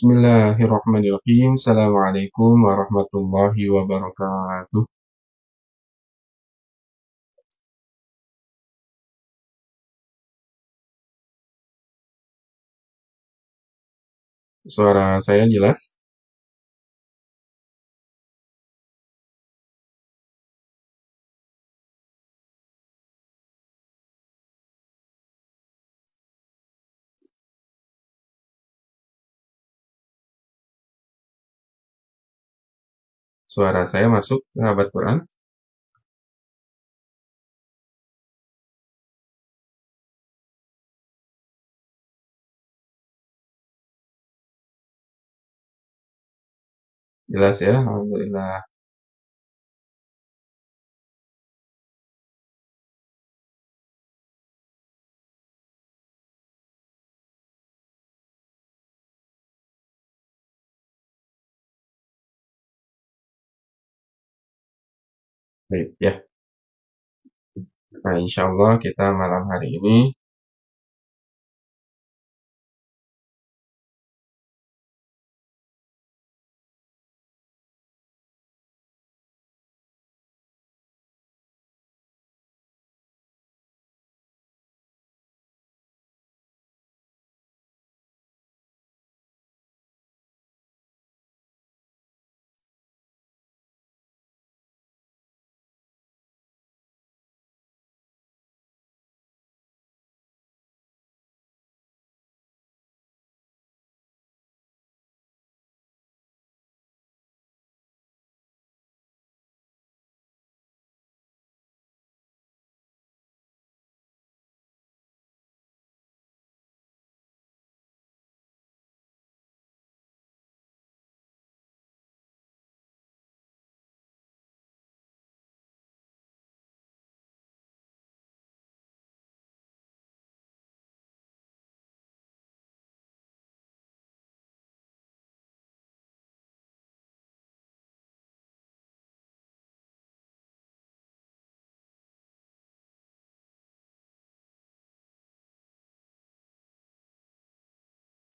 Bismillahirrahmanirrahim. Assalamualaikum warahmatullahi wabarakatuh. Suara saya jelas? Suara saya masuk, sahabat Quran? Jelas ya, alhamdulillah. Baik ya. Nah, insya Allah kita malam hari ini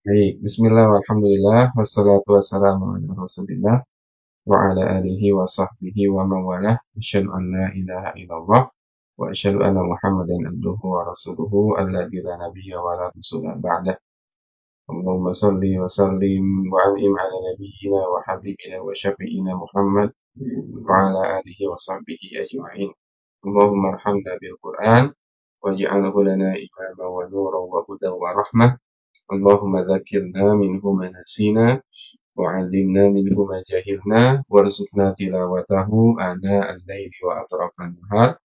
baik. Bismillah walhamdulillah wassalatu wassalamu ala Rasulillah wa ala alihi wa sahbihi wa mawalah. Asyhadu an la ilaha illallah wa asyhadu anna Muhammadan abduhu wa rasuluhu alladzi la nabiyya wa la rasula ba'dah. Allahumma salli wa sallim wa an'im ala nabiyyina wa habibina wa syafi'ina Muhammad wa ala alihi wa sahbihi ajma'in. Allahumma arhamna bil Qur'an waj'alhu lana imama wa nuran wa hudan wa rahmah. Allahumma dzakirna minhu ma nasina wa 'allimna minhu ma jahilna warzuqna tilawatahu ana al-laili wa atrafan nahar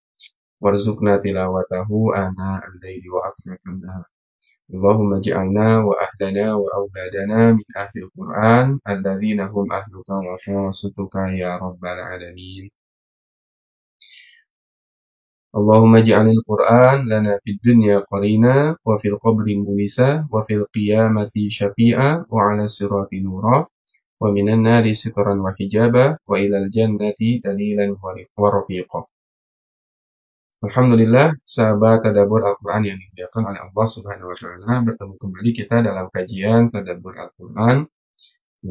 warzuqna tilawatahu ana al-laili wa atrafan nahar. Allahumma ij'alna wa ahlana wa auladana min ahlil Qur'an alladzina hum ahluka wa khassatuka ya rabbal alamin. Allahumma ij'alil Qur'an lana fid dunya qarina wa fil qabri munisa wa fil qiyamati syafi'a wa 'ala sirati nura wa minan nari sitran wa hijaba wa ilal jannati dalilan wa rafiqa. Alhamdulillah, sahabat tadabbur Al-Quran yang dimuliakan oleh Allah Subhanahu wa Ta'ala, bertemu kembali kita dalam kajian tadabbur Al-Quran.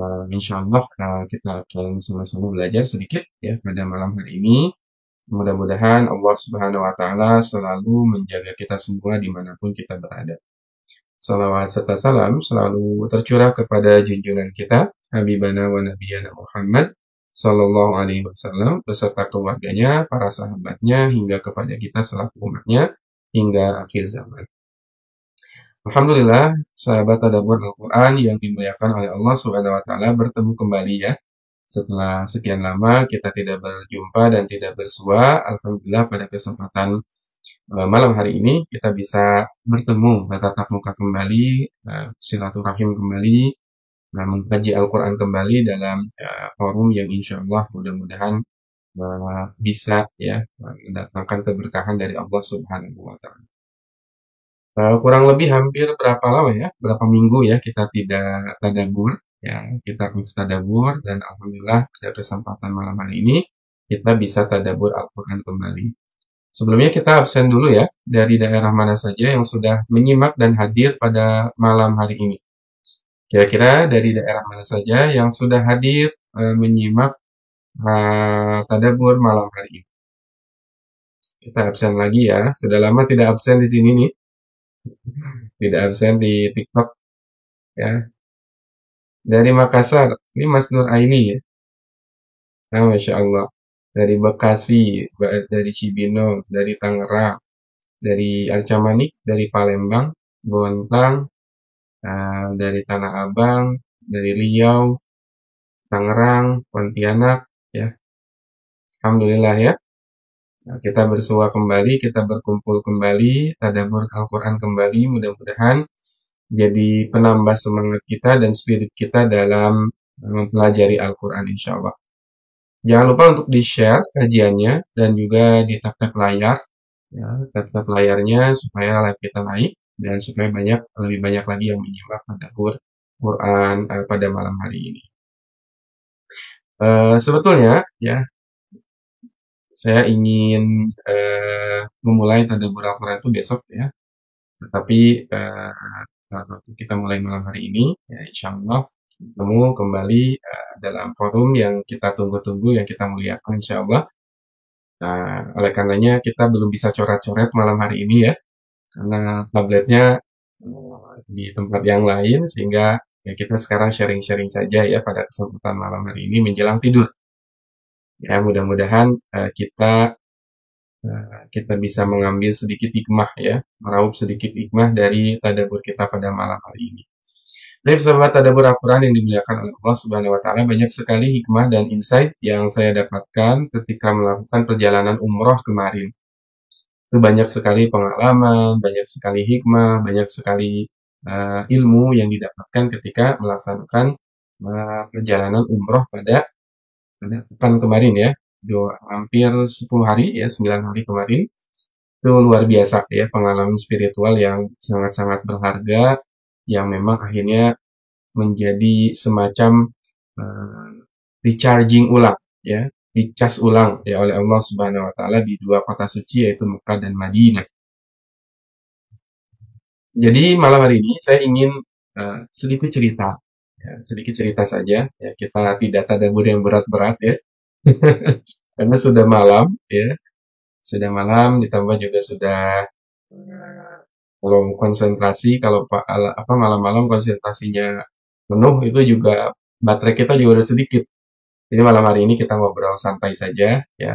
Nah, insya Allah kita akan sama-sama belajar sedikit ya pada malam hari ini. Mudah-mudahan Allah Subhanahu wa Ta'ala selalu menjaga kita semua dimanapun kita berada. Salawat serta salam selalu tercurah kepada junjungan kita, Habibana wa Nabiyana Muhammad Sallallahu Alaihi Wasallam beserta keluarganya, para sahabatnya, hingga kepada kita selaku umatnya hingga akhir zaman. Alhamdulillah, sahabat tadabbur Al-Quran yang dimuliakan oleh Allah Subhanahu Wa Taala bertemu kembali ya. Setelah sekian lama kita tidak berjumpa dan tidak bersua, alhamdulillah pada kesempatan malam hari ini kita bisa bertemu, bertatap muka kembali, silaturahim kembali, mengkaji Al-Quran kembali dalam forum yang insya Allah mudah-mudahan bisa ya mendatangkan keberkahan dari Allah Subhanahu Wa Taala. Kurang lebih hampir berapa lama ya, berapa minggu ya kita tidak tadabbur ya, kita tadabbur dan alhamdulillah pada kesempatan malam hari ini kita bisa tadabbur Al-Quran kembali. Sebelumnya kita absen dulu ya, dari daerah mana saja yang sudah menyimak dan hadir pada malam hari ini. Kira-kira dari daerah mana saja yang sudah hadir menyimak tadabbur malam hari ini? Kita absen lagi ya. Sudah lama tidak absen di sini nih. Tidak absen di TikTok ya. Dari Makassar. Ini Mas Nur Aini ya. Nah, Masya Allah. Dari Bekasi, dari Cibinong, dari Tangerang, dari Arca Manik, dari Palembang, Bontang, dari Tanah Abang, dari Riau, Tangerang, Pontianak, ya. Alhamdulillah ya. Nah, kita bersua kembali, kita berkumpul kembali, tadabbur Al-Quran kembali, mudah-mudahan jadi penambah semangat kita dan spirit kita dalam mempelajari Al-Quran insya Allah. Jangan lupa untuk di-share kajiannya dan juga di tap-tap layar, ya, tap-tap layarnya supaya live kita naik dan supaya lebih banyak lagi yang menyimak tadabbur Quran pada malam hari ini. Sebetulnya ya saya ingin memulai tadabbur Al-Quran itu besok ya, tetapi waktu kita mulai malam hari ini, ya insya Allah bertemu kembali dalam forum yang kita tunggu-tunggu, yang kita muliakan insya Allah. Nah, oleh karenanya kita belum bisa coret-coret malam hari ini ya, karena tabletnya di tempat yang lain, sehingga ya kita sekarang sharing-sharing saja ya pada kesempatan malam hari ini menjelang tidur. Ya, mudah-mudahan kita bisa mengambil sedikit hikmah ya, meraup sedikit hikmah dari tadabbur kita pada malam hari ini. Baik sahabat tadabbur Al-Quran yang dimuliakan oleh Allah Subhanahu wa taala, banyak sekali hikmah dan insight yang saya dapatkan ketika melakukan perjalanan umroh kemarin. Itu banyak sekali pengalaman, banyak sekali hikmah, banyak sekali ilmu yang didapatkan ketika melaksanakan perjalanan umroh pada pekan kemarin ya. Hampir 10 hari ya, 9 hari kemarin. Itu luar biasa ya, pengalaman spiritual yang sangat-sangat berharga, yang memang akhirnya menjadi semacam uh, recharging ulang ya, dicas ulang ya oleh Allah Subhanahu wa taala di dua kota suci yaitu Mekah dan Madinah. Jadi malam hari ini saya ingin sedikit cerita ya, sedikit cerita saja ya, kita tidak tadabbur yang berat-berat ya. Karena sudah malam ya, sudah malam ditambah juga sudah kalau konsentrasi, kalau apa malam-malam konsentrasinya penuh itu juga baterai kita juga udah sedikit. Jadi malam hari ini kita ngobrol santai saja ya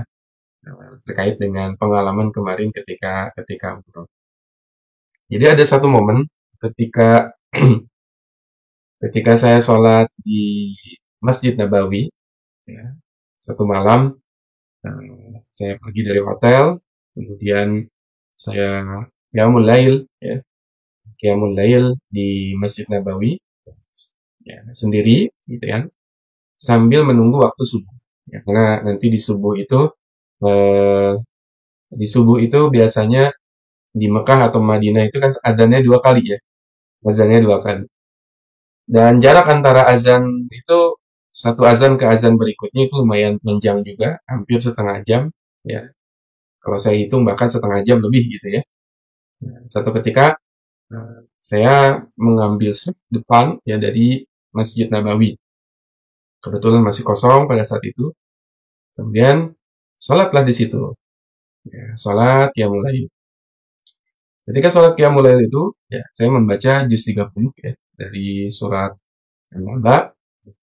terkait dengan pengalaman kemarin ketika ketika umroh. Jadi ada satu momen ketika ketika saya sholat di Masjid Nabawi ya, satu malam saya pergi dari hotel, kemudian saya qiyamul lail ya, qiyamul lail di Masjid Nabawi ya, sendiri gitu ya, sambil menunggu waktu subuh. Ya, karena nanti eh, di subuh itu biasanya di Mekah atau Madinah itu kan adzannya dua kali ya, azannya dua kali. Dan jarak antara azan itu satu azan ke azan berikutnya itu lumayan panjang juga, hampir setengah jam ya. Kalau saya hitung bahkan setengah jam lebih gitu ya. Satu ketika saya mengambil saf depan ya dari Masjid Nabawi. Kebetulan masih kosong pada saat itu. Kemudian sholatlah di situ. Ya, sholat ya mulai. Ketika sholat qiyamul lail itu, ya, saya membaca juz 30 ya, dari surat An-Naba,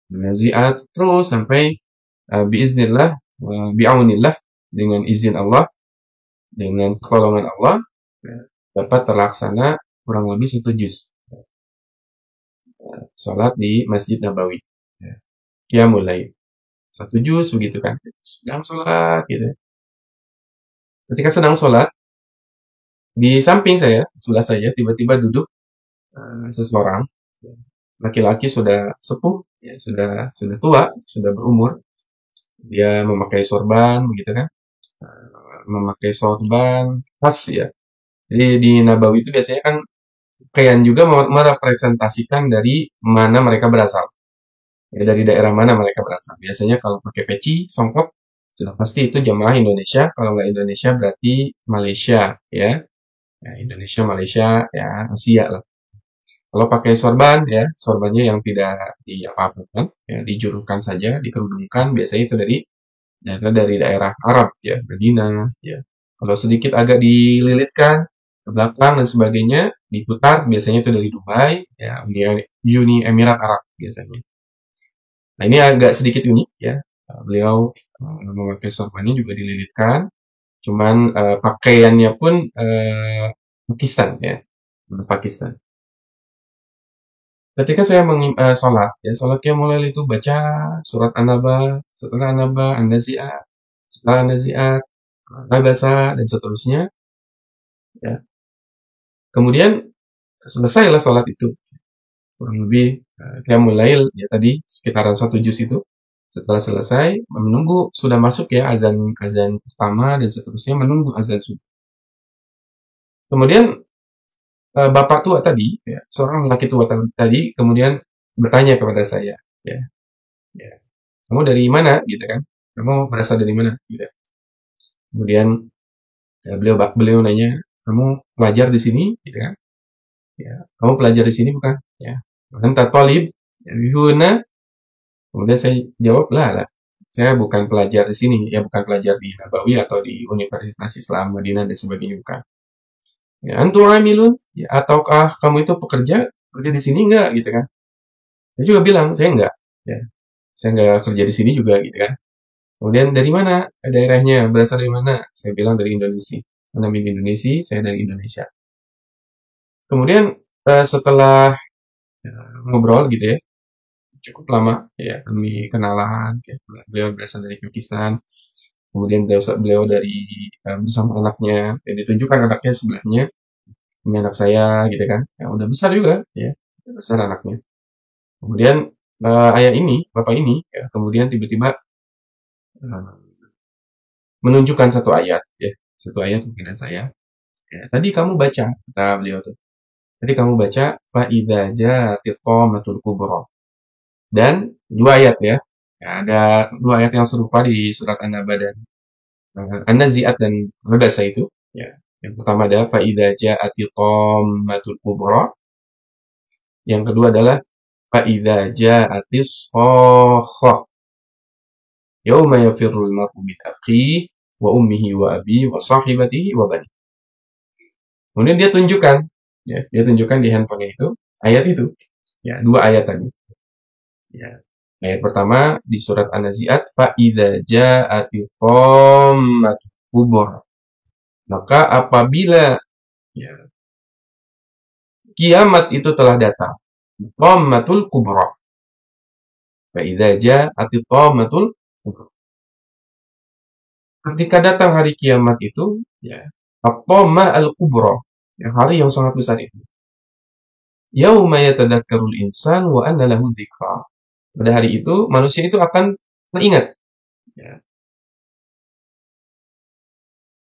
Nazi'at, terus sampai biiznillah, bi'aunillah, dengan izin Allah, dengan pertolongan Allah, ya, dapat terlaksana kurang lebih satu juz. Sholat di Masjid Nabawi. Ya, qiyamul lail. Satu juz begitu kan. Sedang sholat gitu. Ketika sedang sholat, di samping saya, sebelah saya, tiba-tiba duduk seseorang laki-laki sudah sepuh, ya, sudah tua, sudah berumur. Dia memakai sorban, begitu kan? Memakai sorban khas ya. Jadi di Nabawi itu biasanya kan pakaian juga merepresentasikan dari mana mereka berasal. Ya, dari daerah mana mereka berasal. Biasanya kalau pakai peci, songkok, sudah pasti itu jamaah Indonesia. Kalau nggak Indonesia berarti Malaysia, ya. Ya Indonesia, Malaysia, ya Asia lah. Kalau pakai sorban ya, sorbannya yang tidak diapa-apakan, ya, dijurukan saja, dikerudungkan, biasanya itu dari daerah Arab ya, Madinah ya. Kalau sedikit agak dililitkan ke belakang dan sebagainya, diputar, biasanya itu dari Dubai ya, Uni Emirat Arab biasanya. Nah, ini agak sedikit unik ya. Beliau memakai sorbannya juga dililitkan, cuman pakaiannya pun Pakistan ya, Pakistan. Ketika saya sholat, ya sholat qiyamul lail itu baca surat An-Naba, setelah An-Naba, An-Nazi'at, setelah An-Nazi'at, Abasa, dan seterusnya. Ya. Kemudian selesailah sholat itu. Kurang lebih qiyamul lail, ya tadi sekitaran 1 juz itu. Setelah selesai, menunggu sudah masuk ya azan pertama dan seterusnya, menunggu azan subuh. Kemudian bapak tua tadi, ya, seorang lelaki tua tadi, kemudian bertanya kepada saya, ya, ya, kamu dari mana, gitu kan? Kamu berasal dari mana, gitu. Kemudian ya, beliau nanya, kamu pelajar di sini, gitu kan? Ya, kamu pelajar di sini bukan? Ya, anta talib, ya, huna. Kemudian saya jawab, lah, saya bukan pelajar di sini, ya bukan pelajar di Nabawi atau di Universitas Islam Madinah dan sebagainya, bukan. Ya, antum amilun, ya, ataukah kamu itu kerja di sini enggak, gitu kan? Saya juga bilang, saya enggak, ya, saya enggak kerja di sini juga, gitu kan. Kemudian dari mana daerahnya, berasal dari mana? Saya bilang dari Indonesia. Karena di Indonesia, saya dari Indonesia. Kemudian setelah ngobrol gitu ya, cukup lama ya kami kenalan. Ya, beliau berasal dari Pakistan. Kemudian beliau dari bersama anaknya, dan ditunjukkan anaknya sebelahnya. Ini anak saya gitu kan. Ya, udah besar juga ya, besar anaknya. Kemudian ayah ini, bapak ini, ya, kemudian tiba-tiba menunjukkan satu ayat, ya, satu ayat kepada saya. Ya, tadi kamu baca, kata beliau tuh. Tadi kamu baca fa'idza ja'atit thammatul kubra. Dan dua ayat ya. Ya, ada dua ayat yang serupa di surat An-Naba dan An-Nazi'at dan Al-Basa itu. Ya. Yang pertama adalah fa'idza ja'atit thammatul kubra. Yang kedua adalah fa'idza ja'atis shakhah. Yauma yafirrul mar'u min akhihi wa ummihi wa abihi wa sahibatihi wa bani. Kemudian dia tunjukkan, ya, dia tunjukkan di handphone itu ayat itu, ya, dua ayat tadi. Ya. Ayat pertama di surat An-Nazi'at, fa'idza ja'ati thammatul kubra. Maka apabila ya, kiamat itu telah datang, thammatul kubra. Fa'idza ja'ati thammatul kubra. Ketika datang hari kiamat itu, ya, at-thammah al-kubra, ya, hari yang sangat besar itu. Yauma yatadzakkarul insan wa anna lahu dzikra. Pada hari itu manusia itu akan teringat, ya,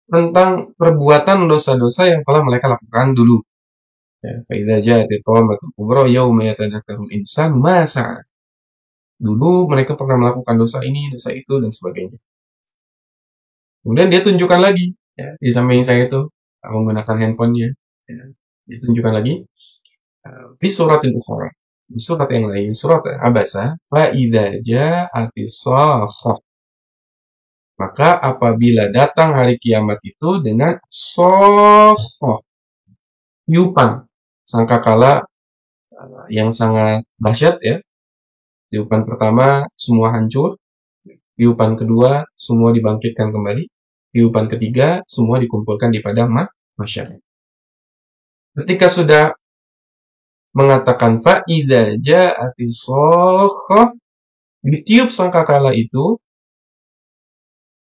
tentang perbuatan dosa-dosa yang telah mereka lakukan dulu. Ya, فَإِذَا جَاءَتِ الطَّامَّةُ الْكُبْرَى يَوْمَ يَتَذَكَّرُ الْإِنسَانُ مَا سَعَى. Dulu mereka pernah melakukan dosa ini, dosa itu, dan sebagainya. Kemudian dia tunjukkan lagi, ya, di samping saya itu menggunakan handphonenya. Ya, dia tunjukkan lagi di surat yang ukhra, di surat yang lain, surat Abasa, فَإِذَا جَاءَتِ الصَّاخَّةُ. Maka apabila datang hari kiamat itu dengan sokhah, tiupan sangkakala yang sangat dahsyat ya. Tiupan pertama semua hancur, tiupan kedua semua dibangkitkan kembali, tiupan ketiga semua dikumpulkan di padang mahsyar. Ketika sudah mengatakan fa'idza ja'atis shakhah, ditiup sangkakala itu,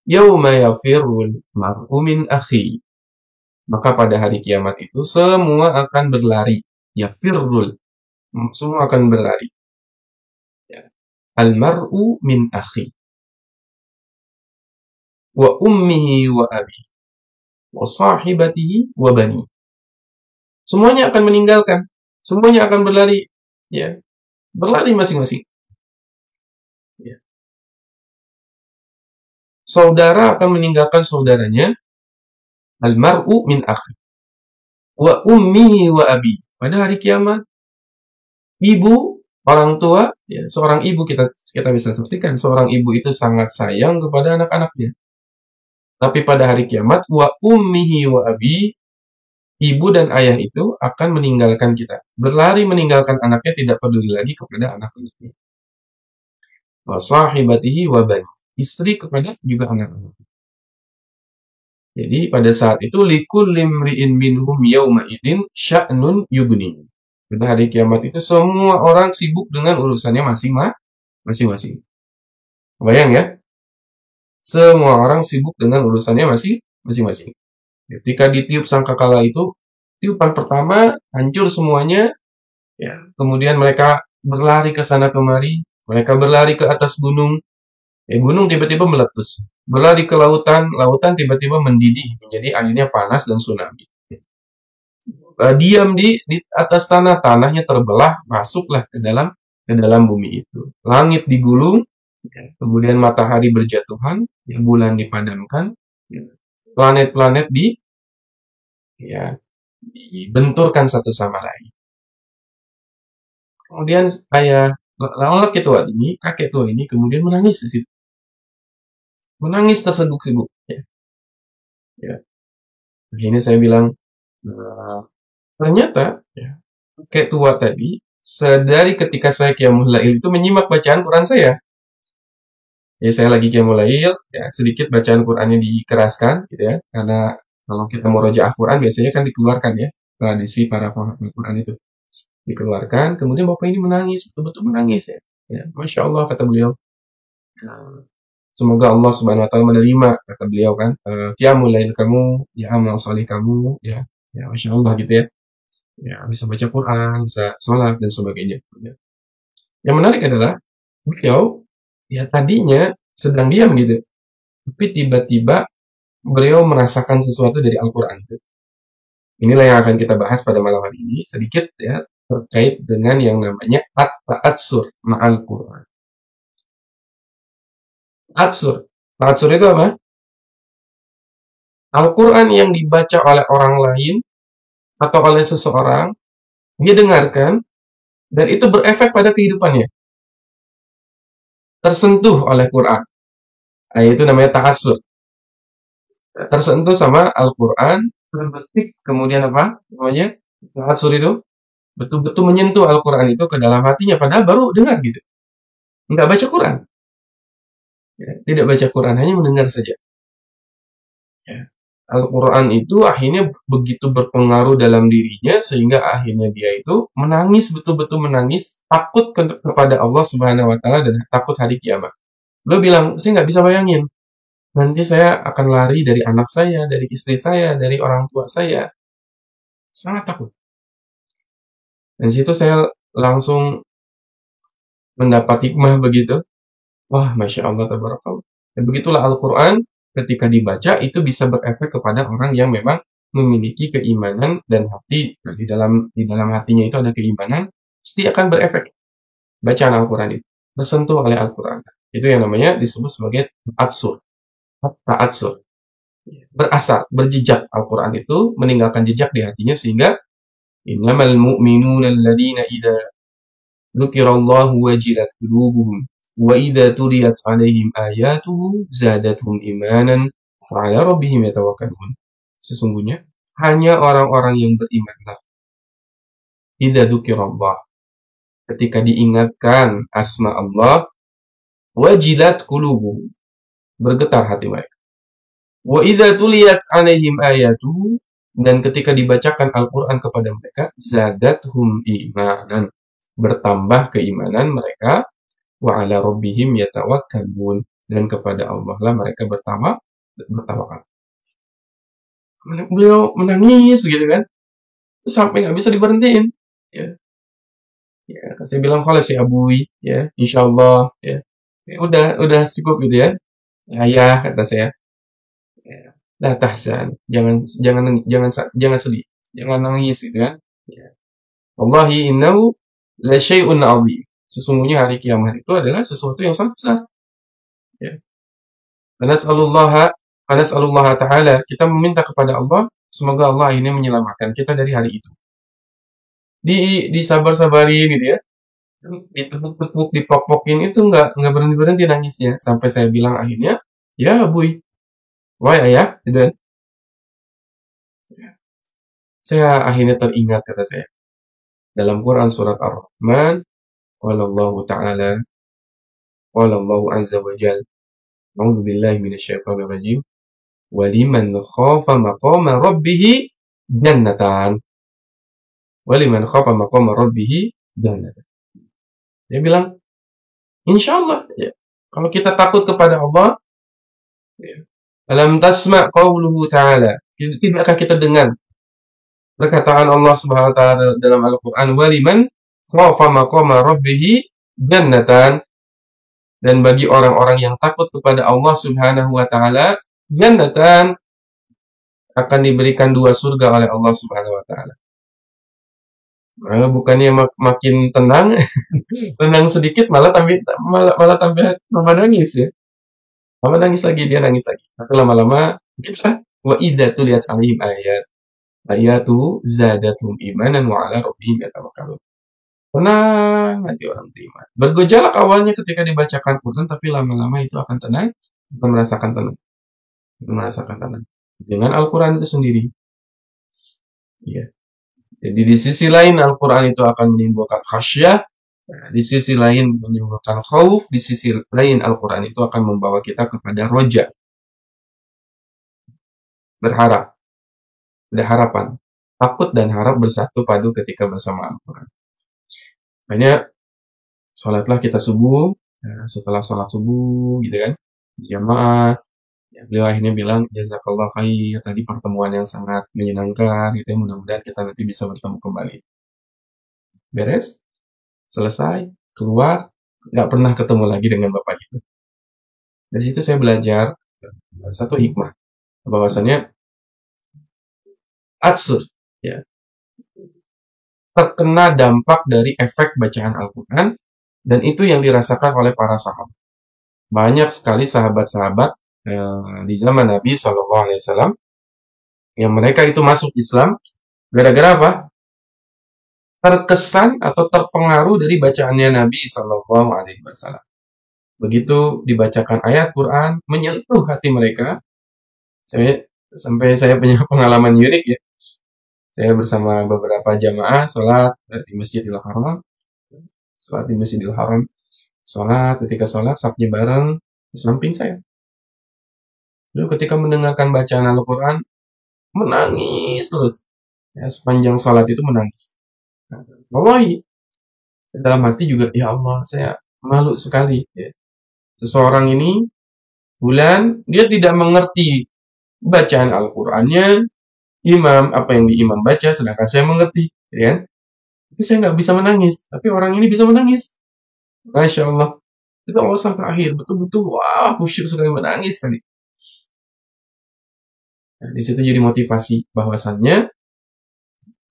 yauma yafirrul mar'u min akhi. Maka pada hari kiamat itu semua akan berlari. Yafirrul, semua akan berlari. Ya. Al-mar'u min akhi. Wa ummihi wa abi. Wa sahibatihi wa bani. Semuanya akan meninggalkan. Semuanya akan berlari. Ya. Berlari masing-masing. Ya. Saudara akan meninggalkan saudaranya. Al-mar'u min akhi. Wa ummihi wa abi. Pada hari kiamat, Ibu, orang tua, ya, seorang ibu kita bisa saksikan seorang ibu itu sangat sayang kepada anak-anaknya. Tapi pada hari kiamat, wa ummihi wa abi, ibu dan ayah itu akan meninggalkan kita. Berlari meninggalkan anaknya, tidak peduli lagi kepada anak-anaknya. Wa sahibatihi wa bani. Istri kepada juga anak-anak. Jadi pada saat itu likulli imri'in minhum yauma idzin sya'nun yugni. Pada hari kiamat itu semua orang sibuk dengan urusannya masing-masing. Bayang ya, semua orang sibuk dengan urusannya masing-masing. Ketika ditiup sangkakala itu, tiupan pertama hancur semuanya, ya. Kemudian mereka berlari ke sana kemari, mereka berlari ke atas gunung, gunung tiba-tiba meletus. Berlari ke lautan, lautan tiba-tiba mendidih menjadi airnya panas dan tsunami. Diam di atas tanah, tanahnya terbelah, masuklah ke dalam bumi itu. Langit digulung, kemudian matahari berjatuhan, bulan dipadamkan, planet-planet dibenturkan satu sama lain. Kemudian kakek tua ini kemudian menangis di situ. Menangis terseguk-seguk. Ya. Akhirnya saya bilang, ternyata kakek tua tadi, sedari ketika saya qiyamul lail itu menyimak bacaan Quran saya. Ya, saya lagi qiyamul lail, ya, sedikit bacaan Qurannya dikeraskan, gitu ya. Karena kalau kita mau rojaah Quran biasanya kan dikeluarkan ya, tradisi para penghafal Quran itu. Dikeluarkan, kemudian bapak ini menangis, betul-betul menangis ya. Ya, Masya Allah, kata beliau. Semoga Allah Subhanahu wa taala menerima, kata beliau kan, qiyamul lail kamu, ya amal salih kamu, ya Masya Allah gitu ya. Ya, bisa baca Quran, bisa sholat dan sebagainya. Ya. Yang menarik adalah beliau ya tadinya sedang diam gitu, tapi tiba-tiba beliau merasakan sesuatu dari Al-Quran itu. Inilah yang akan kita bahas pada malam hari ini sedikit ya terkait dengan yang namanya at-ta'atsur ma'al Quran. Ta'atsur itu apa? Al-Quran yang dibaca oleh orang lain atau oleh seseorang, dia dengarkan dan itu berefek pada kehidupannya. Tersentuh oleh Quran. Nah, itu namanya ta'assur. Tersentuh sama Al-Quran, terbetik, kemudian apa namanya? Ta'assur itu betul-betul menyentuh Al-Quran itu ke dalam hatinya, padahal baru dengar gitu. Nggak baca Quran. Ya, tidak baca Quran, hanya mendengar saja. Ya. Al-Quran itu akhirnya begitu berpengaruh dalam dirinya, sehingga akhirnya dia itu menangis, betul-betul menangis, takut kepada Allah Subhanahu wa Ta'ala dan takut hari kiamat. Lo bilang, saya nggak bisa bayangin. Nanti saya akan lari dari anak saya, dari istri saya, dari orang tua saya. Sangat takut. Dan situ saya langsung mendapat hikmah begitu. Wah, Masya Allah, tabarakallah. Dan begitulah Al-Quran ketika dibaca itu bisa berefek kepada orang yang memang memiliki keimanan dan hati. Nah, di dalam hatinya itu ada keimanan, pasti akan berefek. Bacaan Al-Quran itu tersentuh oleh Al-Quran. Itu yang namanya disebut sebagai ta'atsur. Berasar, berjejak. Al-Quran itu meninggalkan jejak di hatinya sehingga innamal mu'minuna alladhina idza dzukirallahu wajilat qulubuhum wa idza tuliyat 'alaihim ayatuhu zadatuhum imanan wa 'ala rabbihim yatawakkalun. Sesungguhnya hanya orang-orang yang berimanlah idza dzukirallah, ketika diingatkan asma Allah, wajilat qulubuhum, bergetar hati mereka. Wa idza tuliyat 'alaihim ayatuhu, dan ketika dibacakan Al-Quran kepada mereka, zadathum imanan, bertambah keimanan mereka, wa ala rabbihim yatawakkalun, dan kepada Allah lah mereka bertawakal. Beliau menangis gitu kan, sampai nggak bisa diberhentiin. Ya, saya bilang kalau si Abui, ya, insya Allah, ya, udah cukup gitu ya. Ayah, kata saya, la tahzan, jangan sedih, jangan nangis gitu kan. Ya. Wallahi innahu la syai'un 'azim. Sesungguhnya hari kiamat itu adalah sesuatu yang sangat besar. Ya. Nas'alullah ta'ala, kita meminta kepada Allah, semoga Allah ini menyelamatkan kita dari hari itu. Disabar-sabarin gitu ya. Ditepuk-tepuk, dipopokin itu nggak berhenti-berhenti nangisnya. Sampai saya bilang akhirnya, ya bui, why ayah? Gitu kan. Saya akhirnya teringat kata saya. Dalam Quran surat Ar-Rahman, qala Allah Ta'ala, qala Allah Azza wa Jal, A'udzu billahi minasyaitonir rajim, waliman khafa maqama rabbih jannatan. Waliman khafa maqama rabbih jannatan. Dia bilang, insya Allah, ya, kalau kita takut kepada Allah, ya, alam tasma' qawluhu ta'ala, tidakkah kita dengar perkataan Allah Subhanahu wa taala dalam Al-Qur'an, waliman khafa maqama rabbih jannatan, dan bagi orang-orang yang takut kepada Allah Subhanahu wa taala, jannatan, akan diberikan 2 surga oleh Allah Subhanahu wa taala. Bukannya makin tenang, tenang sedikit malah tambah nangis ya. Malah nangis lagi, dia nangis lagi. Tapi lama-lama begitulah, wa idza tuliyat 'alaihim ayatu zadatum imanan wa 'ala rabbihim yatawakkalun. Tenang nanti orang beriman. Bergejolak awalnya ketika dibacakan Quran, tapi lama-lama itu akan tenang, akan merasakan tenang. Merasakan tenang. Dengan Al-Quran itu sendiri. Ya. Jadi di sisi lain Al-Quran itu akan menimbulkan khasyah, di sisi lain menimbulkan khauf, di sisi lain Al-Quran itu akan membawa kita kepada roja. Berharap. Ada harapan. Takut dan harap bersatu padu ketika bersama Al-Quran. Makanya sholatlah kita subuh, setelah sholat subuh gitu kan, jamaah, ya, beliau akhirnya bilang, jazakallah khair, tadi pertemuan yang sangat menyenangkan, gitu ya, mudah-mudahan kita nanti bisa bertemu kembali. Beres, selesai, keluar, nggak pernah ketemu lagi dengan bapak itu. Dari situ saya belajar satu hikmah, bahwasannya atsur, ya, terkena dampak dari efek bacaan Al-Quran, dan itu yang dirasakan oleh para sahabat. Banyak sekali sahabat-sahabat di zaman Nabi SAW yang mereka itu masuk Islam gara-gara apa? Terkesan atau terpengaruh dari bacaannya Nabi SAW. Begitu dibacakan ayat Quran, menyentuh hati mereka. Sampai saya punya pengalaman unik ya. Saya bersama beberapa jamaah sholat di Masjidil Haram. Sholat di Masjidil Haram. Ketika sholat, safnya bareng di samping saya. Lalu ketika mendengarkan bacaan Al-Quran, menangis terus. Ya, sepanjang sholat itu menangis. Wallahi, dalam hati juga, ya Allah, saya malu sekali. Ya. Seseorang ini, bulan, dia tidak mengerti bacaan Al-Qurannya, apa yang imam baca, sedangkan saya mengerti. Ya. Tapi saya nggak bisa menangis. Tapi orang ini bisa menangis. Masya Allah. Itu Allah sampai akhir. Betul-betul, wah, khusyuk sekali, menangis tadi. Nah, di situ jadi motivasi bahwasannya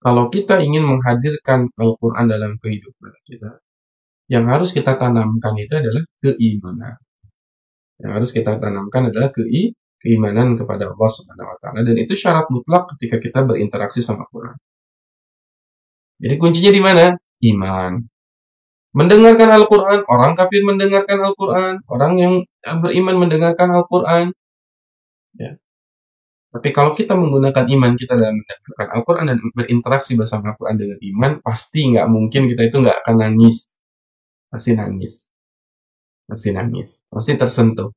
kalau kita ingin menghadirkan Al-Quran dalam kehidupan kita, yang harus kita tanamkan itu adalah keimanan. Yang harus kita tanamkan adalah keimanan kepada Allah Subhanahu wa taala, dan itu syarat mutlak ketika kita berinteraksi sama Quran. Jadi kuncinya di mana? Iman. Mendengarkan Al-Quran, orang kafir mendengarkan Al-Quran, orang yang beriman mendengarkan Al-Quran. Ya. Tapi kalau kita menggunakan iman kita dalam mendengarkan Al-Quran dan berinteraksi bersama Al-Quran dengan iman, pasti nggak mungkin kita itu nggak akan nangis. Pasti nangis. Pasti nangis. Pasti tersentuh.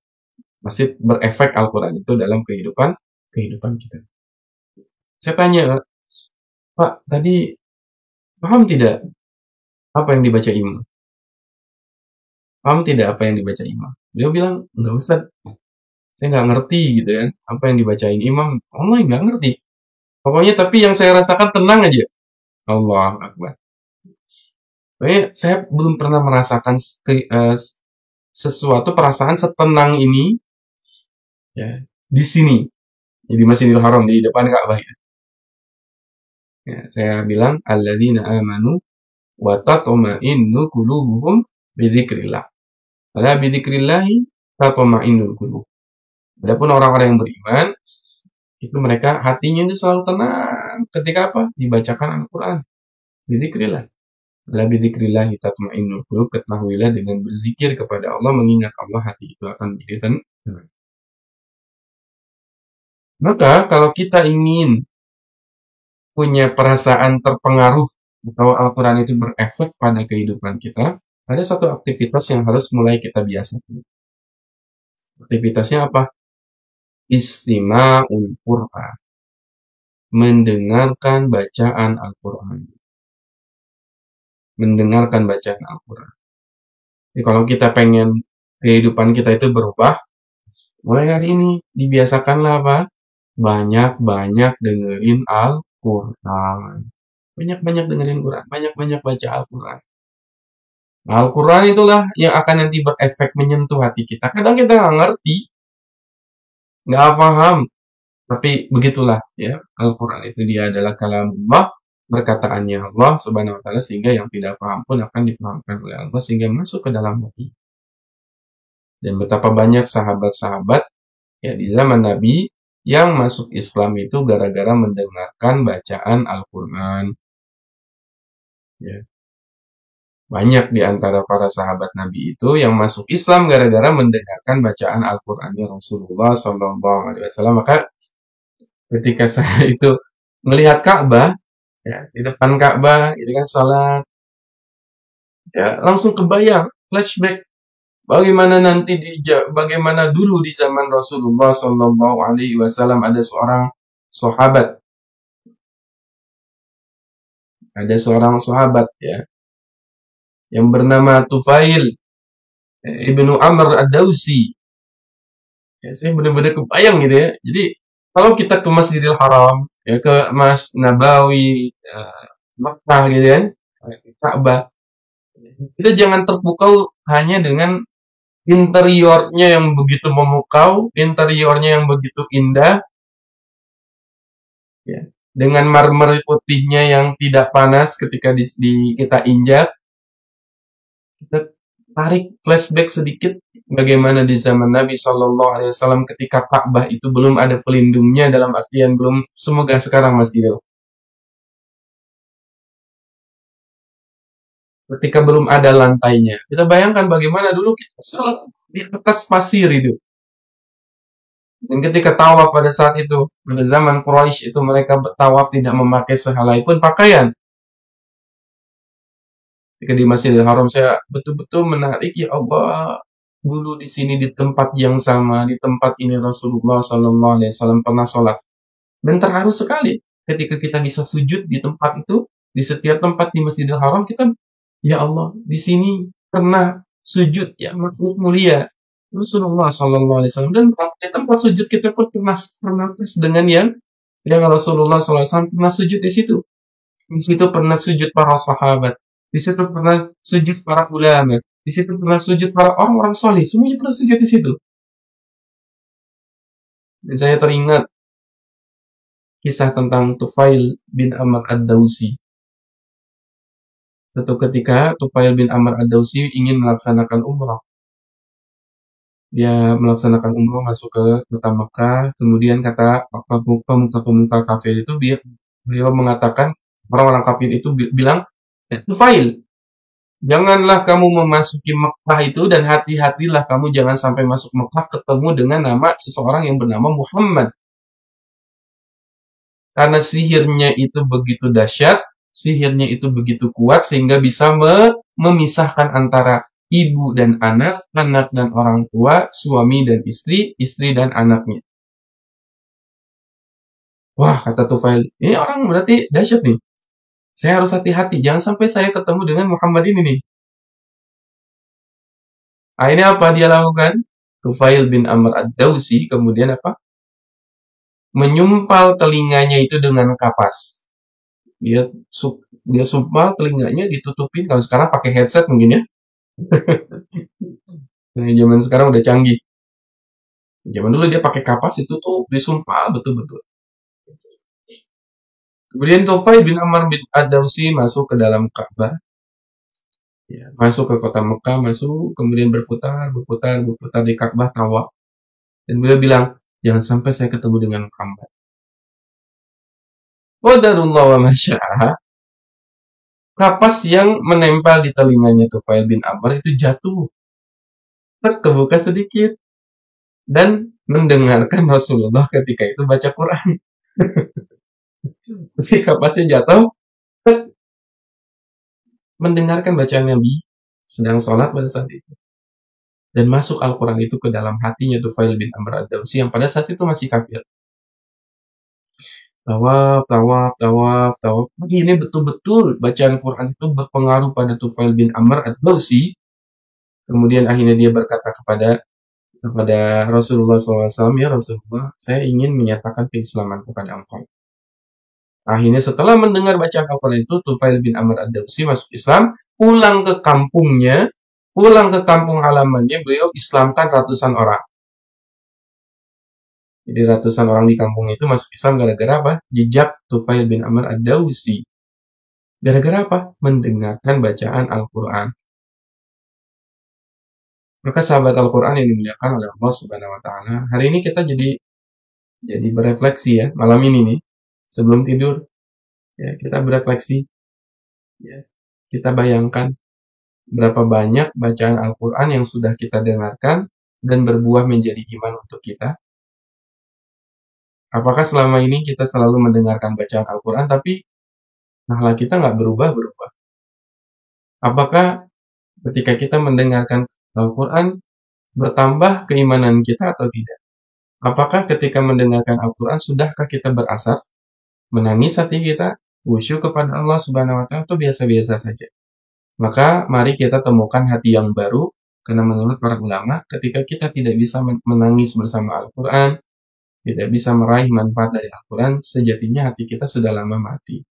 Pasti berefek Al-Quran itu dalam kehidupan kita. Saya tanya, Pak, tadi paham tidak apa yang dibaca imam? Paham tidak apa yang dibaca imam? Dia bilang, enggak Ustaz. Saya nggak ngerti gitu kan. Apa yang dibacain imam, Allah nggak ngerti. Pokoknya tapi yang saya rasakan tenang aja. Allah Akbar. Pokoknya saya belum pernah merasakan sesuatu perasaan setenang ini ya, di sini. Di Masjidil Haram, di depan Ka'bah. Ya, saya bilang, alladzina amanu wa tatma'innu qulubuhum bidzikrillah. Ala bidzikrillahi tatma'innul qulub. Adapun orang-orang yang beriman, itu mereka hatinya itu selalu tenang ketika apa? Dibacakan Al-Quran. Bidzikrillah. La bidzikrillah tatma'innul qulub, ketahuilah dengan berzikir kepada Allah, mengingat Allah, hati itu akan menjadi tenang. Maka kalau kita ingin punya perasaan terpengaruh atau Al-Quran itu berefek pada kehidupan kita, ada satu aktivitas yang harus mulai kita biasakan. Aktivitasnya apa? Istima'ul Qur'an. Mendengarkan bacaan Al-Quran. Mendengarkan bacaan Al-Quran. Jadi kalau kita pengen kehidupan kita itu berubah, mulai hari ini dibiasakanlah apa? Banyak-banyak dengerin Al-Quran. Banyak-banyak dengerin Quran. Banyak-banyak baca Al-Quran. Al-Quran itulah yang akan nanti berefek menyentuh hati kita. Kadang kita nggak ngerti, nggak paham, tapi begitulah ya. Al-Quran itu dia adalah kalamullah, perkataannya Allah Subhanahu wa taala, sehingga yang tidak paham pun akan dipahamkan oleh Allah sehingga masuk ke dalam hati. Dan betapa banyak sahabat-sahabat ya di zaman Nabi yang masuk Islam itu gara-gara mendengarkan bacaan Al-Quran. Ya. Banyak di antara para sahabat Nabi itu yang masuk Islam gara-gara mendengarkan bacaan Al-Qurannya Rasulullah SAW. Maka ketika saya itu melihat Ka'bah, ya, di depan Ka'bah, itu kan salat, ya, langsung kebayang flashback bagaimana nanti bagaimana dulu di zaman Rasulullah SAW ada seorang sahabat ya yang bernama Tufail ibnu Amr ad-Dawsi. Ya, saya benar-benar kebayang gitu ya. Jadi kalau kita ke Masjidil Haram, ya ke Mas Nabawi, Makkah gitu kan, Ka'bah, kita jangan terpukau hanya dengan interiornya yang begitu memukau, interiornya yang begitu indah, ya, dengan marmer putihnya yang tidak panas ketika kita injak. Kita tarik flashback sedikit bagaimana di zaman Nabi Shallallahu Alaihi Wasallam ketika Ka'bah itu belum ada pelindungnya, dalam artian belum semoga sekarang Masjidil. Ketika belum ada lantainya, kita bayangkan bagaimana dulu kita salat di atas pasir itu. Dan ketika tawaf pada saat itu, pada zaman Quraisy itu mereka tawaf tidak memakai sehelai pun pakaian. Ketika di Masjidil Haram saya betul-betul menarik, ya Allah, dulu di sini di tempat yang sama, di tempat ini Rasulullah SAW pernah sholat. Dan terharu sekali ketika kita bisa sujud di tempat itu, di setiap tempat di Masjidil Haram kita, ya Allah, di sini pernah sujud ya makhluk mulia Rasulullah SAW, dan di tempat sujud kita pun pernah dengan yang Rasulullah SAW pernah sujud di situ. Di situ pernah sujud para sahabat. Di situ pernah sujud para ulama. Di situ pernah sujud para orang-orang soleh. Semuanya pernah sujud di situ. Dan saya teringat kisah tentang Tufail bin Amr ad-Dawsi. Suatu ketika Tufail bin Amr ad-Dawsi ingin melaksanakan umrah. Dia melaksanakan umrah masuk ke kota Mekah. Kemudian kata pemuka-pemuka kafir itu, beliau mengatakan, orang-orang kafir itu bilang, Tufail, janganlah kamu memasuki Mekah itu, dan hati-hatilah kamu jangan sampai masuk Mekah ketemu dengan nama seseorang yang bernama Muhammad. Karena sihirnya itu begitu dahsyat, sihirnya itu begitu kuat, sehingga bisa memisahkan antara ibu dan anak, anak dan orang tua, suami dan istri, istri dan anaknya. Wah, kata Tufail, ini orang berarti dahsyat nih. Saya harus hati-hati, jangan sampai saya ketemu dengan Muhammad ini nih. Akhirnya apa dia lakukan? Tufail bin Amr ad-Dawsi kemudian apa? Menyumpal telinganya itu dengan kapas. Dia sumpal telinganya, ditutupin. Kalau sekarang pakai headset mungkin ya. Nah, zaman sekarang udah canggih. Zaman dulu dia pakai kapas, itu tuh disumpal betul-betul. Kemudian Tufail bin Amr bin ad-Dawsi masuk ke dalam Ka'bah. Ya, masuk ke kota Mekah, kemudian berputar di Ka'bah, tawaf. Dan beliau bilang, jangan sampai saya ketemu dengan Muhammad. Qadarullah wa masya'a. Kapas yang menempel di telinganya Tufail bin Amr itu jatuh, kebuka sedikit, dan mendengarkan Rasulullah ketika itu baca Quran. Jadi kapasnya jatuh, mendengarkan bacaan Nabi sedang sholat pada saat itu. Dan masuk Al-Quran itu ke dalam hatinya Tufail bin Amr ad-Dawsi yang pada saat itu masih kafir. Tawaf, tawaf, tawaf, tawaf. Tapi ini betul-betul bacaan Quran itu berpengaruh pada Tufail bin Amr ad-Dawsi. Kemudian akhirnya dia berkata kepada Rasulullah SAW, ya Rasulullah, saya ingin menyatakan keislaman kepada engkau. Akhirnya setelah mendengar bacaan Al-Quran itu, Tufail bin Amr ad-Dawsi masuk Islam, pulang ke kampungnya, pulang ke kampung halamannya, beliau Islamkan ratusan orang. Jadi ratusan orang di kampung itu masuk Islam gara-gara apa? Jejak Tufail bin Amr ad-Dawsi. Gara-gara apa? Mendengarkan bacaan Al-Quran. Maka sahabat Al-Quran yang dimuliakan oleh Allah Subhanahu wa Ta'ala, hari ini kita jadi berefleksi ya, malam ini nih, sebelum tidur, ya, kita berefleksi, ya, kita bayangkan berapa banyak bacaan Al-Quran yang sudah kita dengarkan dan berbuah menjadi iman untuk kita. Apakah selama ini kita selalu mendengarkan bacaan Al-Quran, tapi akhlak kita nggak berubah-berubah? Apakah ketika kita mendengarkan Al-Quran, bertambah keimanan kita atau tidak? Apakah ketika mendengarkan Al-Quran, sudahkah kita berasar, menangis hati kita, khusyuk kepada Allah Subhanahu wa Ta'ala, atau biasa-biasa saja? Maka mari kita temukan hati yang baru, karena menurut para ulama, ketika kita tidak bisa menangis bersama Al-Quran, tidak bisa meraih manfaat dari Al-Quran, sejatinya hati kita sudah lama mati.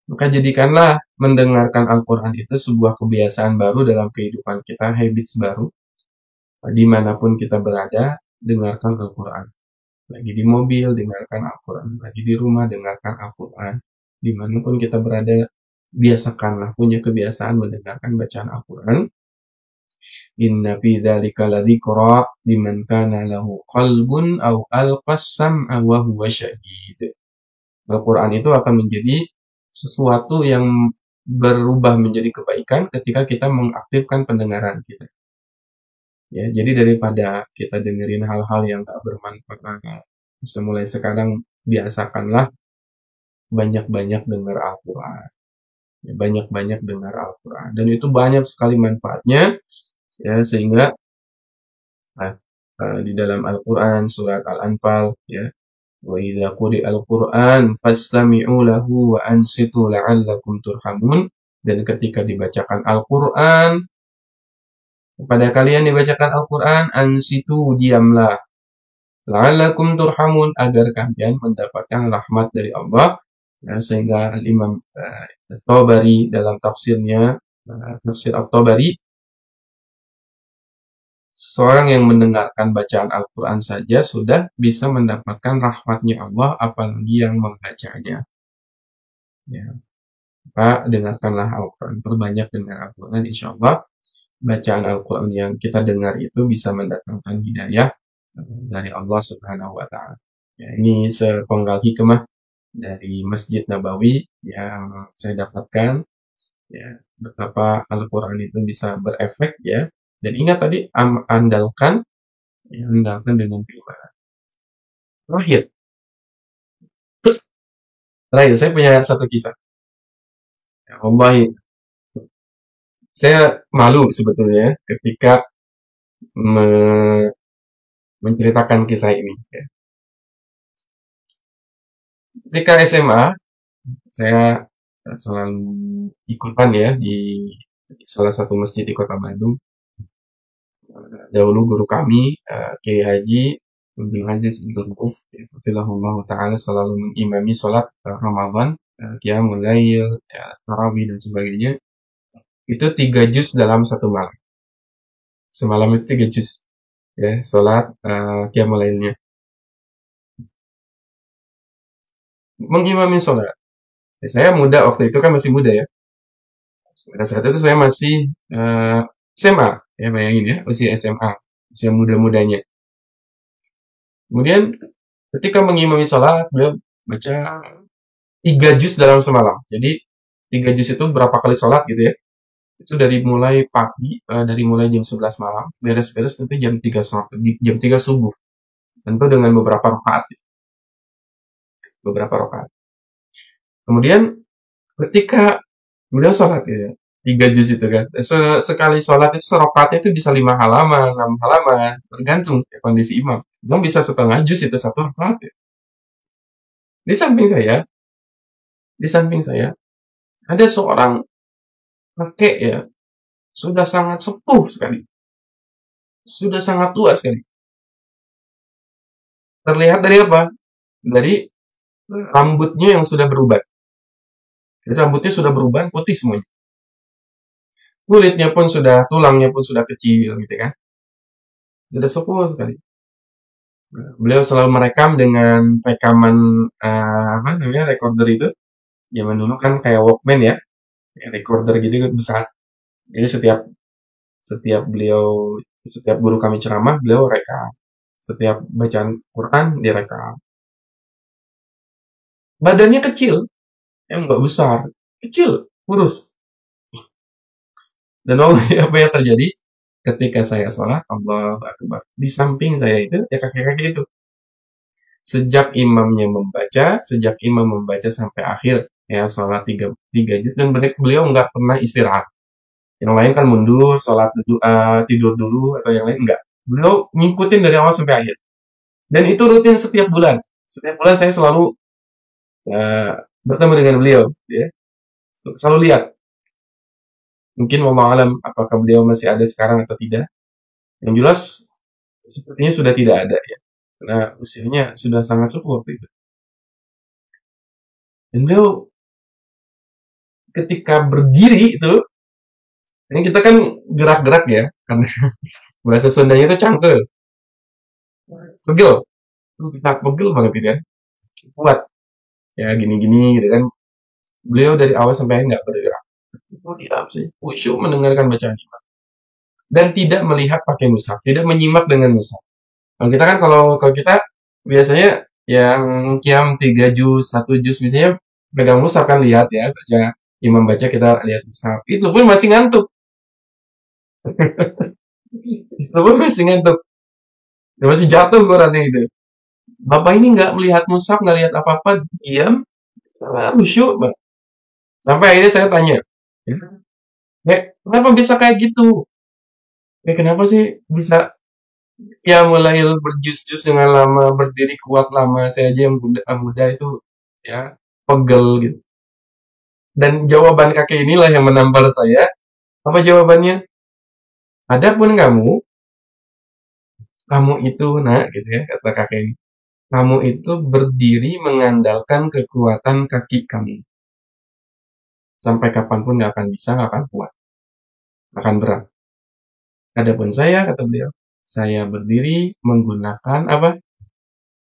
Maka jadikanlah mendengarkan Al-Quran itu sebuah kebiasaan baru dalam kehidupan kita, habits baru. Dimanapun kita berada, dengarkan Al-Quran. Lagi di mobil, dengarkan Al-Quran. Lagi di rumah, dengarkan Al-Quran. Dimanapun kita berada, biasakanlah punya kebiasaan mendengarkan bacaan Al-Quran. Inna fi dzalika ladzikra liman kana lahu qalbun aw alqas sam'a wa huwa syahid. Al-Quran itu akan menjadi sesuatu yang berubah menjadi kebaikan ketika kita mengaktifkan pendengaran kita. Ya, jadi daripada kita dengerin hal-hal yang tak bermanfaat, mulai sekarang biasakanlah banyak-banyak dengar Al-Quran. Ya, banyak-banyak dengar Al-Quran. Dan itu banyak sekali manfaatnya, ya, sehingga di dalam Al-Quran, surat Al-Anfal, ya, wa idza quri'al Qur'an fastami'u lahu wa ansitu la'allakum turhamun. Dan ketika dibacakan Al-Quran, kepada kalian dibacakan Al-Quran, ansitu, diamlah, la'allakum turhamun, agar kalian mendapatkan rahmat dari Allah. Ya, sehingga Al-Imam At-Tabari dalam tafsirnya, tafsir At-Tabari, seseorang yang mendengarkan bacaan Al-Quran saja sudah bisa mendapatkan rahmatnya Allah, apalagi yang membacanya. Ya, maka dengarkanlah Al-Quran, perbanyak dengar Al-Quran, insya Allah bacaan Al-Quran yang kita dengar itu bisa mendatangkan hidayah dari Allah Subhanahu wa Ta'ala. Ya, ini sepenggal hikmah dari Masjid Nabawi yang saya dapatkan, ya, betapa Al-Quran itu bisa berefek, ya. Dan ingat tadi, andalkan, ya, andalkan dengan keimanan. Terakhir, saya punya satu kisah. Ya, wallahi, saya malu sebetulnya ketika menceritakan kisah ini. Ya. Ketika SMA, saya selalu ikutan ya di salah satu masjid di Kota Bandung. Dahulu guru kami, Kiai Haji Abdul Haji Abdul Hafizahullah Ta'ala, selalu mengimami sholat Ramadan, Qiyamul Lail, ya, Tarawih dan sebagainya. Itu 3 juz dalam satu malam. Semalam itu 3 juz, ya, sholat Qiyamul Lailnya. Mengimami sholat. Ya, saya muda waktu itu, kan masih muda ya. Pada saat itu saya masih SMA, ya, bayangin ya, usia SMA, usia muda-mudanya. Kemudian ketika mengimami sholat, beliau baca 3 juz dalam semalam. Jadi 3 juz itu berapa kali sholat gitu ya. Itu dari mulai pagi, dari mulai jam 11 malam, beres-beres nanti jam 3 subuh. Tentu dengan beberapa rakaat. Kemudian ketika beliau sholat ya, 3 juz itu kan. Sekali sholat itu serokatnya itu bisa 5 halaman, 6 halaman, tergantung ya, kondisi imam. Imam bisa setengah juz itu satu rokaat ya. Di samping saya, di samping saya ada seorang kakek ya, sudah sangat sepuh sekali, sudah sangat tua sekali. Terlihat dari apa? Dari rambutnya yang sudah berubah. Jadi rambutnya sudah berubah putih semuanya. Kulitnya pun sudah, tulangnya pun sudah kecil gitu kan. Sudah sepuh sekali. Beliau selalu merekam dengan rekaman apa namanya recorder itu. Zaman dulu kan kayak Walkman ya, kayak recorder gitu besar. Jadi setiap guru kami ceramah, beliau rekam. Setiap bacaan Quran direkam. Badannya kecil, nggak besar, kecil, kurus. Dan apa yang terjadi ketika saya sholat, Allahu Akbar. Di samping saya itu, ya kakek-kakek itu. Sejak imam membaca sampai akhir, ya sholat tiga juz, dan beliau nggak pernah istirahat. Yang lain kan mundur, sholat dulu, tidur dulu, atau yang lain enggak. Beliau ngikutin dari awal sampai akhir. Dan itu rutin setiap bulan. Setiap bulan saya selalu uh, bertemu dengan beliau. Ya. Selalu lihat. Mungkin wallahu alam apakah beliau masih ada sekarang atau tidak. Yang jelas sepertinya sudah tidak ada ya. Karena usianya sudah sangat sepuh waktu itu. Dan beliau ketika berdiri itu, ini kita kan gerak-gerak ya, karena bahasa Sundanya itu cangkel, pegel, kita pegel banget gitu kan, kuat, ya gini-gini gitu kan. Beliau dari awal sampai akhir nggak bergerak. Itu diam sih, khusyuk mendengarkan bacaan imam. Dan tidak melihat pakai mushaf, tidak menyimak dengan mushaf. Kalau kita kan kalau kita biasanya yang kiam 3 juz, 1 juz misalnya pegang mushaf kan lihat ya, baca imam baca kita lihat mushaf. Itu pun masih ngantuk. Itu pun masih ngantuk. Ya, masih jatuh Qurannya itu. Bapak ini nggak melihat mushaf, nggak lihat apa-apa, diam, khusyuk. Sampai akhirnya saya tanya, kenapa bisa kayak gitu? Kenapa sih bisa ya mulai berjus-jus dengan lama, berdiri kuat lama, saya aja yang muda itu ya pegel gitu. Dan jawaban kakek inilah yang menampar saya. Apa jawabannya? Adapun kamu itu nak gitu ya kata kakek ini. Kamu itu berdiri mengandalkan kekuatan kaki kamu. Sampai kapanpun nggak akan bisa, nggak akan kuat, akan berat. Adapun saya, kata beliau, saya berdiri menggunakan apa?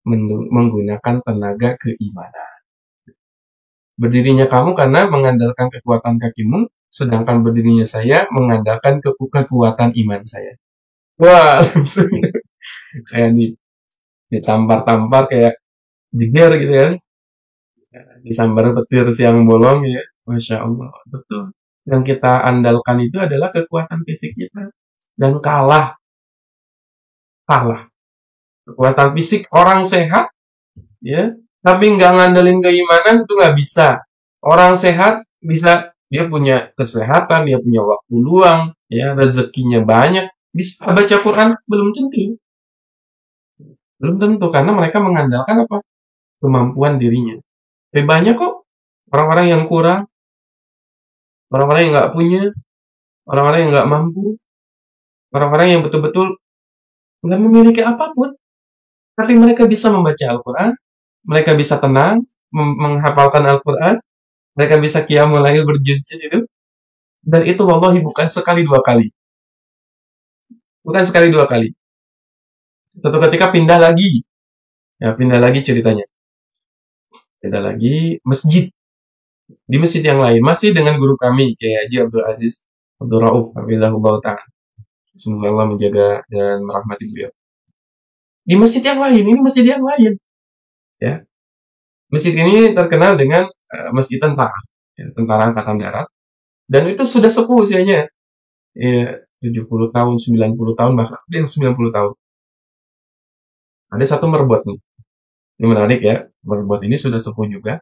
Menggunakan tenaga keimanan. Berdirinya kamu karena mengandalkan kekuatan kakimu, sedangkan berdirinya saya mengandalkan kekuatan iman saya. Wah, langsung kayak ditampar-tampar kayak jeger gitu ya. Disambar petir siang bolong ya. Masya Allah, betul. Yang kita andalkan itu adalah kekuatan fisik kita. Dan kalah. Kekuatan fisik orang sehat, ya, tapi nggak ngandelin keimanan itu nggak bisa. Orang sehat bisa, dia punya kesehatan, dia punya waktu luang, ya, rezekinya banyak, bisa baca Quran, belum tentu. Belum tentu, karena mereka mengandalkan apa? Kemampuan dirinya. Tapi banyak kok orang-orang yang kurang, orang-orang yang nggak punya, orang-orang yang nggak mampu, orang-orang yang betul-betul nggak memiliki apapun, tapi mereka bisa membaca Al-Quran, mereka bisa tenang, menghafalkan Al-Quran, mereka bisa qiyamul lail berjuz-juz itu, dan itu wallahi bukan sekali dua kali. Bukan sekali dua kali. Suatu ketika pindah lagi. Ya, pindah lagi ceritanya. Pindah lagi masjid. Di masjid yang lain. Masih dengan guru kami, Kiai Haji Abdul Aziz Abdul Rauf. Hafizahullah ta'ala. Semoga Allah menjaga dan merahmati beliau. Di masjid yang lain. Ini masjid yang lain. Ya. Masjid ini terkenal dengan masjid taat. ya, Tentara Angkatan Darat. Dan itu sudah sepuh usianya. Ya, 70 tahun, 90 tahun, bahkan ada yang 90 tahun. Ada satu merbot nih. Ini menarik ya. Merbot ini sudah sepuh juga.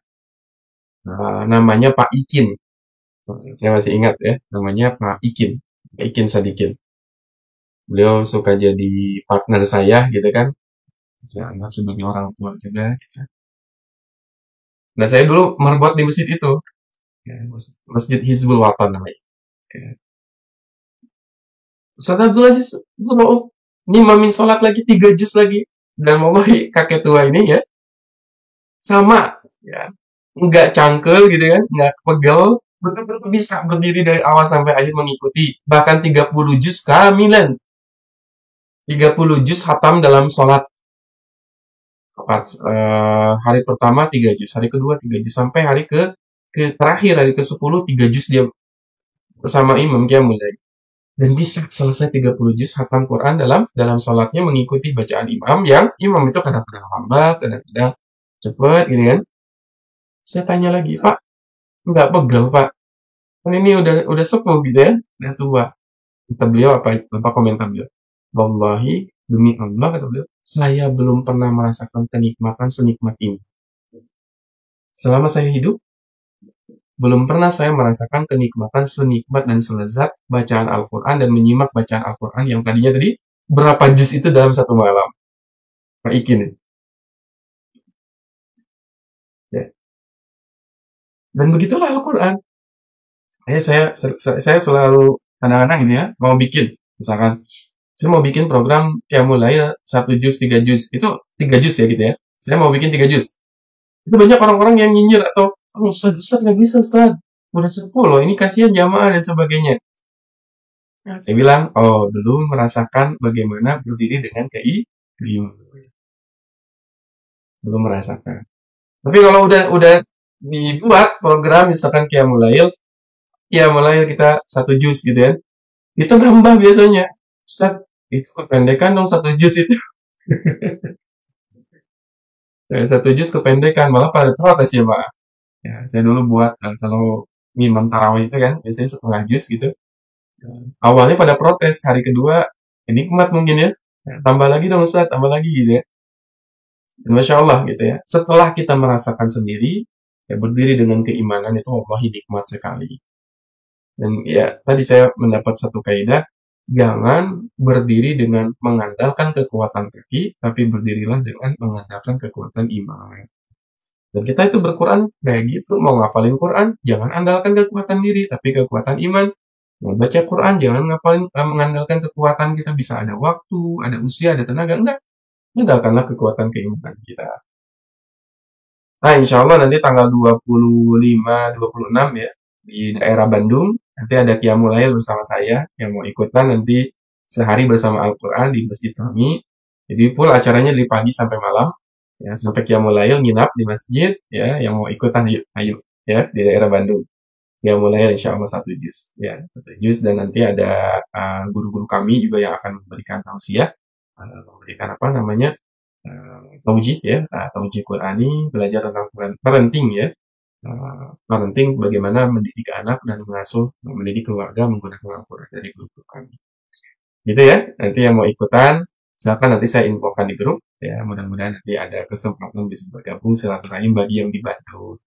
Namanya Pak Ikin. Saya masih ingat ya. Namanya Pak Ikin. Pak Ikin Sadikin. Beliau suka jadi partner saya gitu kan. Saya anggap sebagai orang tua juga. Gitu. Nah saya dulu merbot di masjid itu. Ya, Masjid Hizbul Watan namanya. Ya. Ustaz Abdul Aziz, itu mau ngimamin sholat lagi 3 juz lagi. Dan wallahi kakek tua ini ya, sama. Ya. Nggak cangkel gitu kan, nggak pegel. Betul-betul bisa berdiri dari awal sampai akhir mengikuti. Bahkan 30 juz kamilan. 30 juz hatam dalam sholat. Hari pertama 3 juz, hari kedua 3 juz, sampai ke terakhir, hari ke-10 3 juz dia bersama imam qiyamul lail. Dan bisa selesai 30 juz hatam Quran dalam sholatnya mengikuti bacaan imam, yang imam itu kadang-kadang lambat, kadang-kadang cepat gitu kan. Saya tanya lagi, Pak, nggak pegel Pak? Kan ini udah sepuh gitu ya, udah tua. Kata beliau apa komentar beliau? Wallahi, demi Allah kata beliau, saya belum pernah merasakan kenikmatan senikmat ini. Selama saya hidup, belum pernah saya merasakan kenikmatan senikmat dan selezat bacaan Al-Quran dan menyimak bacaan Al-Quran yang tadinya tadi berapa juz itu dalam satu malam. Pak Ikin. Ya. Dan begitulah Al-Quran. Saya selalu kadang-kadang ini ya, mau bikin. Misalkan, saya mau bikin program kayak mulai 1 juz, 3 juz. Itu 3 juz ya gitu ya. Saya mau bikin 3 juz. Itu banyak orang-orang yang nyinyir atau, oh, Ustaz nggak bisa Ustaz. Udah sepuh loh, ini kasihan jamaah dan sebagainya. Nah, saya bilang, oh, belum merasakan bagaimana berdiri dengan keimanan. Belum merasakan. Tapi kalau udah dibuat program misalkan Qiyamul Lail kita 1 juz gitu ya. Itu nambah biasanya. Ustaz, itu kependekan dong 1 juz itu. 1 juz kependekan, malah pada protes ya Pak. Ya, saya dulu buat kalau ngimam tarawih itu kan biasanya 1/2 juz gitu. Awalnya pada protes, hari kedua ya nikmat mungkin ya. Ya, tambah lagi dong Ustaz, tambah lagi gitu ya. Dan Masya Allah gitu ya. Setelah kita merasakan sendiri, ya berdiri dengan keimanan itu wallahi nikmat sekali. Dan ya tadi saya mendapat satu kaidah, jangan berdiri dengan mengandalkan kekuatan kaki, tapi berdirilah dengan mengandalkan kekuatan iman. Dan kita itu berquran kayak gitu, mau ngapalin Quran, jangan andalkan kekuatan diri, tapi kekuatan iman. Mau baca Quran, jangan mengandalkan kekuatan kita bisa ada waktu, ada usia, ada tenaga, enggak. Andalkanlah kekuatan keimanan kita. Nah, insya Allah nanti tanggal 25, 26 ya, di daerah Bandung, nanti ada Qiyamul Lail bersama saya, yang mau ikutan nanti sehari bersama Al-Quran di masjid kami. Jadi full acaranya dari pagi sampai malam, ya, sampai Qiyamul Lail nginap di masjid, ya, yang mau ikutan ayo, ayo, ya, di daerah Bandung. Qiyamul Lail insya Allah 1 juz, ya, 1 juz, dan nanti ada guru-guru kami juga yang akan memberikan tausiah, memberikan apa namanya, taujih ya, taujih Qurani, belajar tentang parenting ya, parenting bagaimana mendidik anak dan mengasuh, mendidik keluarga menggunakan Al-Quran dari guru kami. Gitu ya, nanti yang mau ikutan, silakan nanti saya infokan di grup, ya mudah-mudahan nanti ada kesempatan bisa bergabung silaturahim bagi yang dibantu.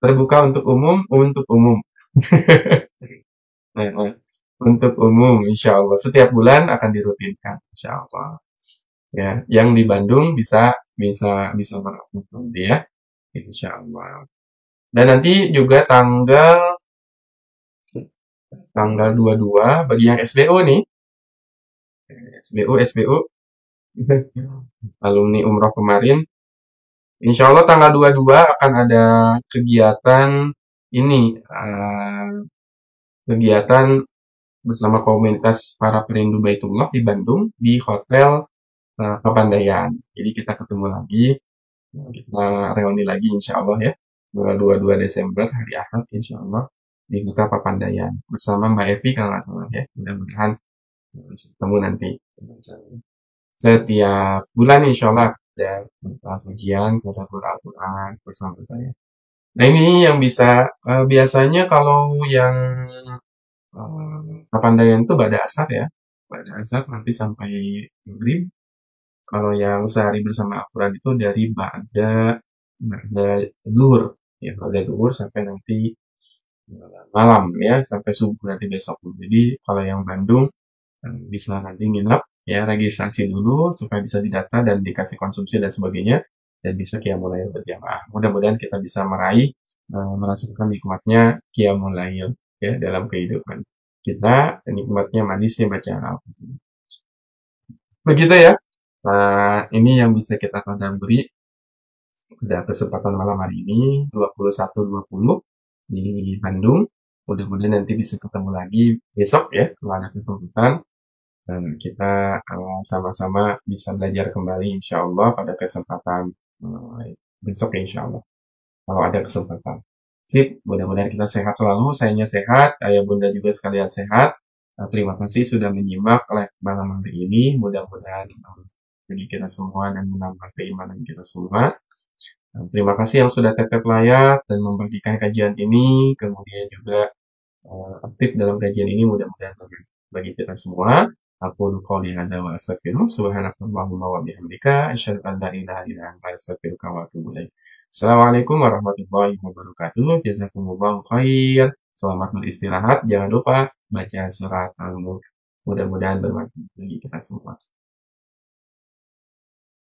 Terbuka untuk umum, untuk umum. Nah, untuk umum, insya Allah. Setiap bulan akan dirutinkan, insya Allah. Ya, yang di Bandung bisa bisa bisa merapat nanti ya, insya Allah. Dan nanti juga tanggal 22 bagi yang SBO nih, SBO alumni umroh kemarin, insya Allah tanggal 22 akan ada kegiatan ini, kegiatan bersama komunitas para perindu Baitullah di Bandung di Hotel Papandayan. Jadi kita ketemu lagi, kita reuni lagi insya Allah ya, tanggal 22 Desember hari Ahad insya Allah di Hotel Papandayan bersama Mbak Evi kalau nggak salah ya. Mudah-mudahan bisa ketemu nanti. Setiap bulan insya Allah ada ujian, tadabbur Al-Quran bersama saya. Nah ini yang bisa, biasanya kalau yang Kapandaian itu pada asar ya, pada asar nanti sampai maghrib. Kalau yang sehari bersama Al-Quran itu dari ba'da zuhur, ya ba'da zuhur sampai nanti malam ya, sampai subuh nanti besok. Jadi kalau yang Bandung bisa nanti nginep ya, registrasi dulu supaya bisa didata dan dikasih konsumsi dan sebagainya, dan bisa qiyamul lail berjamaah. Mudah-mudahan kita bisa meraih merasakan nikmatnya qiyamul lail ya dalam kehidupan kita, dan nikmatnya manisnya bacaan Al-Quran. Begitu ya. Nah, ini yang bisa kita tadaburi pada kesempatan malam hari ini 21.20 di Bandung. Mudah-mudahan nanti bisa ketemu lagi besok ya kalau ada kesempatan. Dan kita sama-sama bisa belajar kembali insya Allah pada kesempatan besok ya insya Allah. Kalau ada kesempatan. Sip, mudah-mudahan kita sehat selalu. Sayanya sehat, ayah bunda juga sekalian sehat. Terima kasih sudah menyimak live malam hari ini. Mudah-mudahan bagi kita semua dan menambah keimanan kita semua. Terima kasih yang sudah tetap layak dan membagikan kajian ini, kemudian juga aktif dalam kajian ini, mudah-mudahan bagi kita semua. Aku qouli hadza wa astaghfirullah subhanakallahumma wa bihamdika asyhadu an la ilaha illa anta astaghfiruka wa atubu ilaik. Assalamualaikum warahmatullahi wabarakatuh. Jazakumullahu khair. Selamat beristirahat. Jangan lupa baca surat Al-Mulk. Mudah-mudahan bermanfaat bagi kita semua.